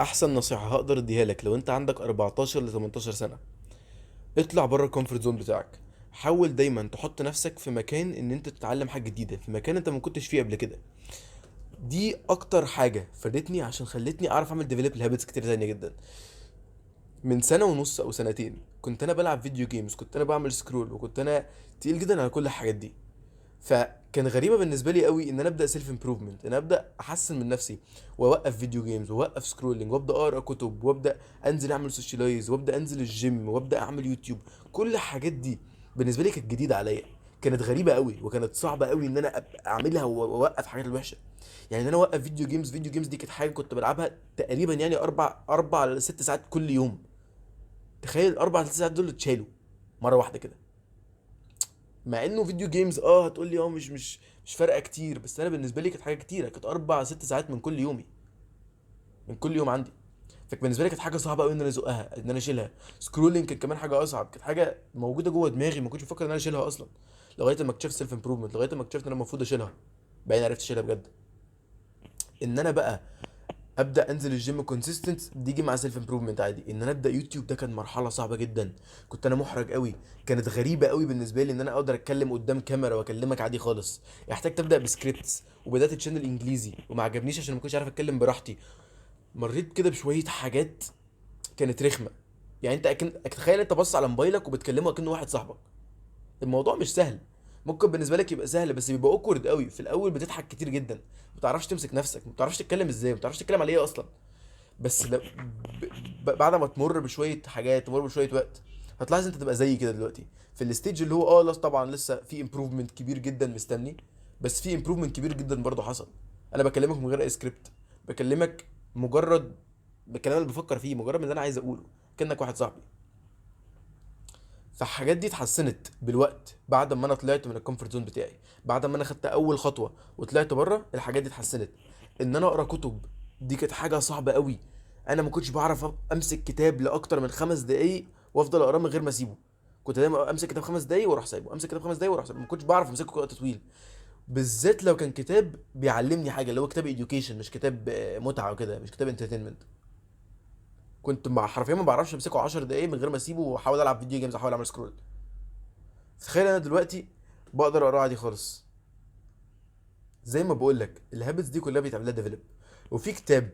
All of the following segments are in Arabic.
احسن نصيحة هقدر اديها لك لو انت عندك 14 ل 18 سنة: اطلع بره الكومفورت زون بتاعك. حاول دايما تحط نفسك في مكان ان انت تتعلم حاجة جديدة في مكان انت ما كنتش فيه قبل كده. دي اكتر حاجة فادتني عشان خلتني اعرف اعمل ديفلوب الهابتس كتير تانية جدا. من سنة ونص او سنتين كنت انا بلعب فيديو جيمز، كنت انا بعمل سكرول، وكنت انا تقيل جدا على كل الحاجات دي. فكان غريبه بالنسبه لي قوي ان انا ابدا سيلف امبروفمنت، ان انا ابدا احسن من نفسي، واوقف فيديو جيمز واوقف سكرولينج وابدا اقرا كتب وابدا انزل اعمل سوشيالايز وابدا انزل الجيم وابدا اعمل يوتيوب. كل الحاجات دي بالنسبه لي كانت جديده عليا، كانت غريبه قوي وكانت صعبه قوي ان انا اعملها واوقف حاجات الوحشه. يعني ان انا اوقف فيديو جيمز، فيديو جيمز دي كانت حاجه كنت بلعبها تقريبا يعني اربع ل 6 ساعات كل يوم. تخيل الاربع ست ساعات دول اتشالوا مره واحده كده. مع انه فيديو جيمز هتقول لي مش فارقه كتير، بس انا بالنسبه لي كانت حاجه كتيره، كانت 4 6 ساعات من كل يومي، من كل يوم عندي. فكان بالنسبه لي كانت حاجه صعبه قوي ان انا ازقها، ان انا اشيلها. سكرولينج كانت كمان حاجه اصعب، كانت حاجه موجوده جوه دماغي ما كنتش بفكر ان انا اشيلها اصلا، لغايه ما اكتشفت سيلف امبروفمنت، لغايه ما اكتشفت ان انا المفروض اشيلها. بعدين عرفت اشيلها بجد. ان انا بقى ابدا انزل الجيم كونسيستنت دي جه مع سيلف امبروفمنت عادي. ان انا ابدا يوتيوب ده كان مرحله صعبه جدا، كنت انا محرج قوي. كانت غريبه قوي بالنسبه لي ان انا اقدر اتكلم قدام كاميرا واكلمك عادي خالص. احتاجت ابدا بسكريبتس، وبدات تشانل انجليزي وما عجبنيش عشان ما كنتش عارف اتكلم براحتي. مريت كده بشويه حاجات كانت رخمه. يعني انت تخيل انت بص على موبايلك وبتكلمه كأنه واحد صاحبك. الموضوع مش سهل. ممكن بالنسبه لك يبقى سهل بس بيبقى اوكورد قوي في الاول، بتضحك كتير جدا، ما بتعرفش تمسك نفسك، ما بتعرفش تتكلم ازاي، ما بتعرفش تتكلم على ايه اصلا. بس بعد ما تمر بشويه حاجات، تمر بشويه وقت، هتلاحظ انت تبقى زي كده دلوقتي في الستيج اللي هو طبعا لسه في امبروفمنت كبير جدا مستني، بس في امبروفمنت كبير جدا برضه حصل. انا بكلمك من غير اي سكريبت، بكلمك مجرد بالكلام اللي بفكر فيه، مجرد من اللي انا عايز اقوله، كانك واحد صاحبي. فالحاجات دي اتحسنت بالوقت بعد ما انا طلعت من الكومفورت زون بتاعي، بعد ما انا خدت اول خطوه وطلعت بره. الحاجات دي اتحسنت. ان انا اقرا كتب دي كانت حاجه صعبه قوي. انا ما كنتش بعرف امسك كتاب لاكتر من 5 دقايق وافضل اقراه من غير ما اسيبه. كنت دايما امسك كتاب 5 دقايق واروح سايبه، امسك كتاب 5 دقايق واروح سايبه، ما كنتش بعرف امسكه وقت طويل. بالذات لو كان كتاب بيعلمني حاجه، اللي هو كتاب education، مش كتاب متعه وكده، مش كتاب entertainment. كنت مع حرفيا ما بعرفش امسكه 10 دقايق من غير ما اسيبه واحاول العب فيديو جيمز، احاول اعمل سكرول. تخيل انا دلوقتي بقدر اقرا عادي خالص. زي ما بقول لك الهابتس دي كلها بيتعمل لها ديفلوب. وفي كتاب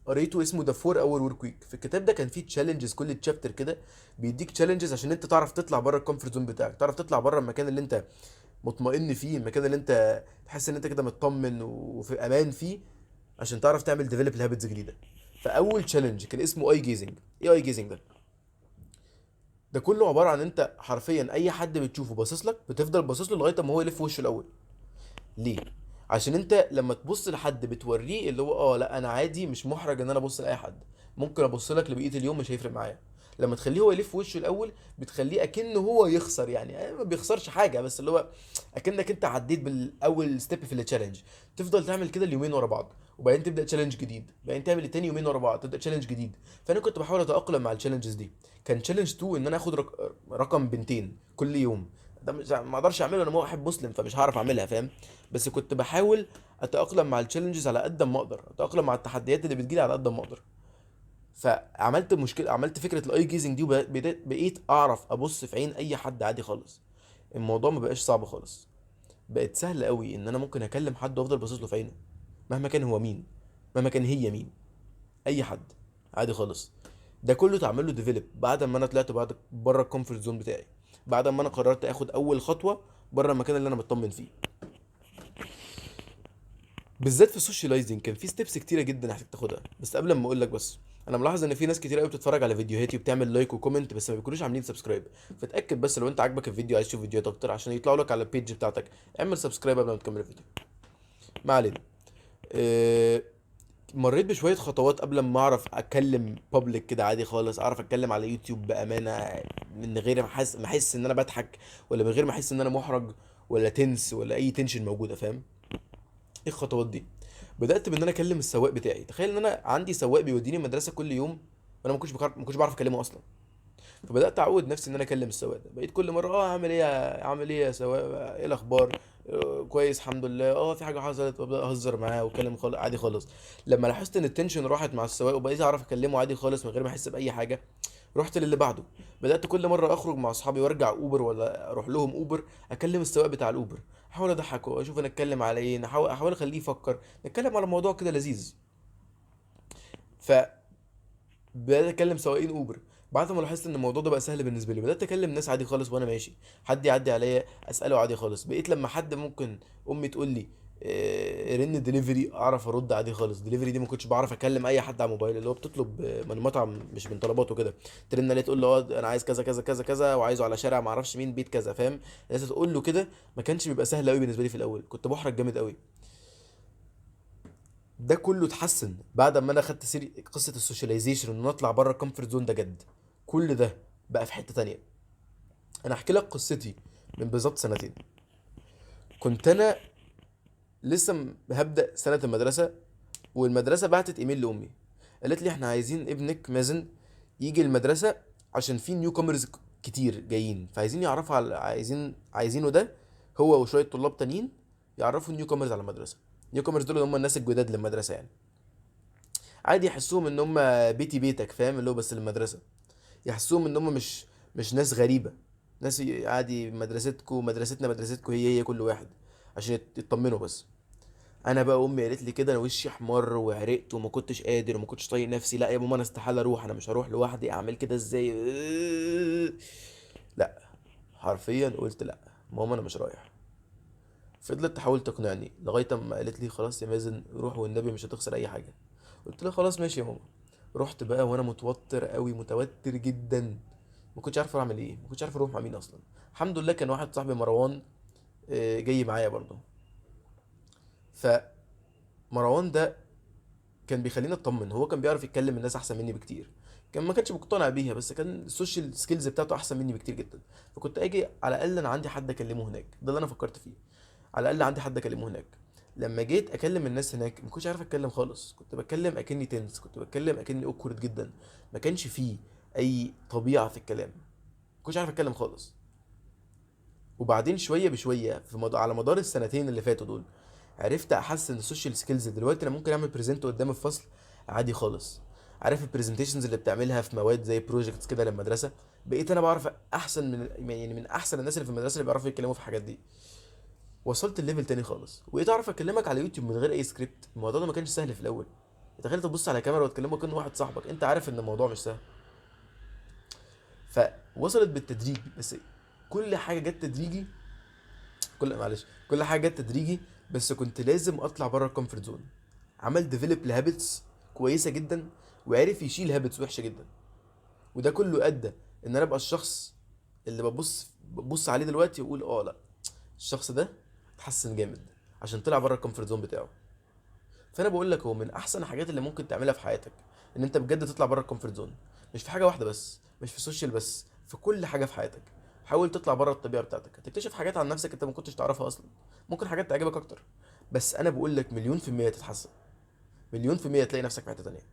قريته اسمه ذا 4 اور ورك ويك. في الكتاب ده كان فيه تشالنجز، كل تشابتر كده بيديك تشالنجز عشان انت تعرف تطلع بره الكومفورت زون بتاعك، تعرف تطلع بره المكان اللي انت مطمئن فيه، المكان اللي انت تحس ان انت كده مطمن وفي امان فيه، عشان تعرف تعمل ديفلوب الهابتس جديده. فاول تشالنج كان اسمه اي جيزنج. ايه اي جيزنج ده؟ ده كله عباره عن انت حرفيا اي حد بتشوفه باصص لك بتفضل باصص له لغايه ما هو يلف وشه الاول. ليه؟ عشان انت لما تبص لحد بتوريه اللي هو لا انا عادي مش محرج ان انا ابص لاي حد، ممكن ابص لك لبقيه اليوم مش هيفرق معايا. لما تخليه هو يلف وشه الاول بتخليه اكنه هو يخسر، يعني ما بيخسرش حاجه، بس اللي هو اكنك انت عديت بالاول ستيب في التشالنج. تفضل تعمل كده اليومين ورا بعض، وبعدين تبدا تشالنج جديد، بعدين تعمل التاني يومين ورا بعض تبدا تشالنج جديد. فانا كنت بحاول اتاقلم مع التشالنجز دي. كان تشالنج 2 ان انا اخد رقم بنتين كل يوم. ده مش ما اقدرش اعمله، انا واحد مسلم فمش هعرف اعملها، فاهم؟ بس كنت بحاول اتاقلم مع التشالنجز على قد ما اقدر، اتاقلم مع التحديات اللي بتجيلي على قد ما اقدر. فعملت مشكله، عملت فكره الاي جيزنج دي، بقيت اعرف ابص في عين اي حد عادي خالص. الموضوع ما بقاش صعب خالص، بقت سهل قوي ان انا ممكن اكلم حد وافضل باصص له في عينه، مهما كان هو مين، مهما كان هي مين، اي حد عادي خالص. ده كله اتعمل له ديفلوب بعد ما انا طلعت بعد بره الكومفورت زون بتاعي، بعد ما انا قررت اخد اول خطوه بره المكان اللي انا مطمن فيه. بالذات في السوشيالايزنج كان في ستيبس كتيره جدا محتاج تاخدها. بس قبل ما اقول لك، بس انا ملاحظ ان في ناس كتير قوي بتتفرج على فيديوهاتي وبتعمل لايك وكومنت بس ما بيكونوش عاملين سبسكرايب. فاتاكد بس لو انت عاجبك الفيديو عايز تشوف فيديوهات اكتر عشان يطلعوا لك على البيج بتاعتك، اعمل سبسكرايب قبل ما تكمل الفيديو. ما علينا. أه... مريت بشويه خطوات قبل ما اعرف اتكلم بابليك كده عادي خالص، اعرف اتكلم على يوتيوب بامانه، من غير ما احس ان انا بضحك، ولا من غير ما احس ان انا محرج، ولا تنس، ولا اي تنشن موجوده، فاهم؟ ايه الخطوات دي؟ بدات بان انا اكلم السواق بتاعي. تخيل ان انا عندي سواق بيوديني المدرسه كل يوم، وانا ما كنتش بعرف اكلمه اصلا. فبدات اعود نفسي ان انا اكلم السواق ده. بقيت كل مره عامل ايه عامل ايه يا سواق، ايه الاخبار، كويس الحمد لله، في حاجه حصلت، وابدا اهزر معاه واتكلم عادي خالص. لما لاحظت ان التنشن راحت مع السواق وبقيت اعرف اكلمه عادي خالص من غير ما احس باي حاجه، رحت للي بعده. بدات كل مره اخرج مع اصحابي وارجع اوبر ولا اروح لهم اوبر، اكلم السواق بتاع الاوبر، احاول اضحكه، اشوف نتكلم على ايه، احاول اخليه يفكر، نتكلم على موضوع كده لذيذ. ف بدات اكلم سواقين اوبر. بعد ما لاحظت ان الموضوع ده بقى سهل بالنسبه لي، بدات اكلم ناس عادي خالص وانا ماشي، حد يعدي عليا اساله عادي خالص. بقيت لما حد ممكن امي تقول لي رن دليفري اعرف ارد عادي خالص. دليفري دي ما كنتش بعرف اكلم اي حد على الموبايل، اللي هو بتطلب من مطعم مش من طلباته كده، ترن عليه تقول له انا عايز كذا كذا كذا كذا وعايزه على شارع ما اعرفش مين بيت كذا، فاهم؟ لازم تقول له كده. ما كانش بيبقى سهل قوي بالنسبه لي في الاول، كنت بحرج جامد قوي. ده كله اتحسن بعد ما انا خدت قصه السوشياليزيشن، وان انا اطلع بره الكومفورت زون ده جد. كل ده بقى في حته تانية. انا احكي لك قصتي من بالظبط سنتين. كنت انا لسه هبدا سنه المدرسه، والمدرسه بعتت ايميل لامي، قالت لي احنا عايزين ابنك مازن يجي المدرسه عشان في نيو كومرز كتير جايين، فعايزين يعرفوا على عايزينه ده، هو وشويه طلاب تانيين، يعرفوا النيو كومرز على المدرسه. نيو كومرز دول هم الناس الجداد للمدرسه يعني، عادي يحسوهم ان هم بيتي بيتك، فاهم؟ اللي هو بس المدرسه، يحسوهم ان هم مش ناس غريبه، ناس عادي، مدرستكو مدرستنا مدرستكو، هي كل واحد، عشان يطمنوا بس. انا بقى امي قالت لي كده، انا وشي احمر وعرقت وما كنتش قادر وما كنتش طايق نفسي. لا يا ماما انا استحاله اروح، انا مش هروح لوحدي، اعمل كده ازاي؟ لا، حرفيا قلت لا ماما انا مش رايح. فضلت تحاول تقنعني لغايه اما قالت لي خلاص يا مازن روح والنبي مش هتخسر اي حاجه. قلت لها خلاص ماشي يا ماما. رحت بقى وانا متوتر قوي، متوتر جدا، ما كنتش عارف اعمل ايه، ما كنتش عارف اروح مع مين اصلا. الحمد لله كان واحد صاحبي مروان جاي معايا برضه. فمروان ده كان بيخليني اطمن، هو كان بيعرف يتكلم الناس احسن مني بكتير، كان ما كانش مقتنع بيها بس كان السوشيال سكيلز بتاعته احسن مني بكتير جدا. فكنت اجي على الاقل انا عندي حد اكلمه هناك، ده اللي انا فكرت فيه، على الاقل عندي حد اكلمه هناك. لما جيت اكلم الناس هناك ما كنتش عارف اتكلم خالص، كنت بتكلم اكني تنس، كنت بتكلم اكني اوكورد جدا، ما كانش فيه اي طبيعه في الكلام، ما كنتش عارف اتكلم خالص. وبعدين شويه بشويه على مدار السنتين اللي فاتوا دول، عرفت احسن السوشيال سكيلز. دلوقتي انا ممكن اعمل بريزنت قدام الفصل عادي خالص. عارف البرزنتيشنز اللي بتعملها في مواد زي بروجكتس كده للمدرسه، بقيت انا بعرف احسن يعني من احسن الناس اللي في المدرسه اللي بيعرفوا يتكلموا في الحاجات دي. وصلت الليفل تاني خالص، وبقيت اعرف اكلمك على يوتيوب من غير اي سكريبت. الموضوع ده ما كانش سهل في الاول، تخيل تبص على كاميرا وتكلمه كأنه واحد صاحبك، انت عارف ان الموضوع مش سهل. فوصلت بالتدريج، بس كل حاجه جت تدريجي. كل حاجه جت تدريجي، بس كنت لازم اطلع بره الكومفورت زون. عمل ديفلوب لهابتس كويسه جدا، وعرف يشيل هابتس وحشه جدا. وده كله ادى ان انا ابقى الشخص اللي ببص عليه دلوقتي واقول لا، الشخص ده اتحسن جامد عشان طلع بره الكومفورت زون بتاعه. فانا بقول لك هو من احسن الحاجات اللي ممكن تعملها في حياتك ان انت بجد تطلع بره الكومفورت زون. مش في حاجه واحده بس، مش في السوشيال بس، في كل حاجه في حياتك. حاول تطلع بره الطبيعه بتاعتك، هتكتشف حاجات عن نفسك انت ما كنتش تعرفها اصلا، ممكن حاجات تعجبك اكتر. بس انا بقول لك مليون في المية تتحسن، مليون في المية تلاقي نفسك في حته تانيه.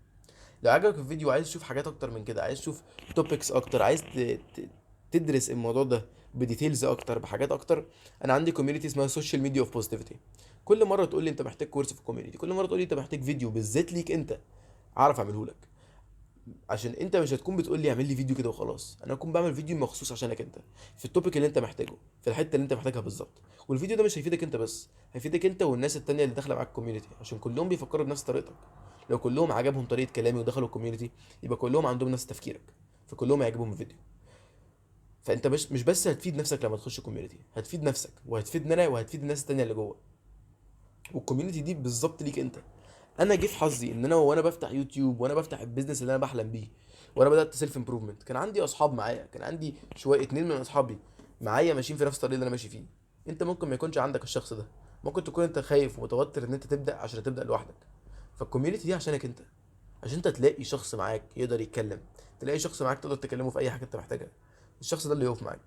لو عجبك الفيديو عايز تشوف حاجات اكتر من كده، عايز تشوف توبكس اكتر، عايز تدرس الموضوع ده بديتيلز اكتر، بحاجات اكتر، انا عندي كوميونتي اسمها سوشيال ميديا اوف بوزيتيفيتي. كل مره تقول لي انت محتاج كورس في الكوميونتي، كل مره تقول لي انت محتاج فيديو بالذات ليك انت، اعرف اعمله لك. عشان انت مش هتكون بتقول لي اعمل لي فيديو كده وخلاص، انا هكون بعمل فيديو مخصوص عشانك انت، في التوبيك اللي انت محتاجه، في الحته اللي انت محتاجها بالظبط. والفيديو ده مش هيفيدك انت بس، هيفيدك انت والناس التانية اللي داخله معاك الكوميونتي، عشان كلهم بيفكروا بنفس طريقتك. لو كلهم عجبهم طريقه كلامي ودخلوا الكوميونتي، يبقى كلهم عندهم نفس تفكيرك، فكلهم هيعجبهم الفيديو. فانت مش بس هتفيد نفسك لما تخش الكوميونتي، هتفيد نفسك وهتفيدني انا وهتفيد الناس التانية اللي جوه. والكوميونتي دي بالظبط ليك انت. انا جه في حظي ان انا وانا بفتح يوتيوب وانا بفتح البيزنس اللي انا بحلم بيه، وانا بدات سيلف امبروفمنت، كان عندي اصحاب معايا، كان عندي شويه اتنين من اصحابي معايا ماشيين في نفس الطريق اللي انا ماشي فيه. انت ممكن ما يكونش عندك الشخص ده، ممكن تكون انت خايف ومتوتر ان انت تبدا عشان تبدا لوحدك. فالكوميونتي دي عشانك انت، عشان انت تلاقي شخص معاك يقدر يتكلم، تلاقي شخص معاك تقدر تكلمه في اي حاجه انت محتاجها، الشخص ده اللي يقف معاك.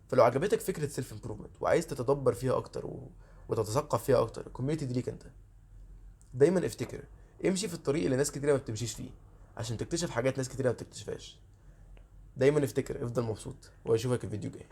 فلو عجبتك فكره سيلف امبروفمنت وعايز تتدبر فيها اكتر وتتثقف فيها اكتر، الكوميونتي دي ليك انت. دايما افتكر، امشي في الطريق اللي ناس كتيره ما بتمشيش فيه، عشان تكتشف حاجات ناس كتيره ما بتكتشفهاش. دايما افتكر، افضل مبسوط، واشوفك الفيديو الجاي.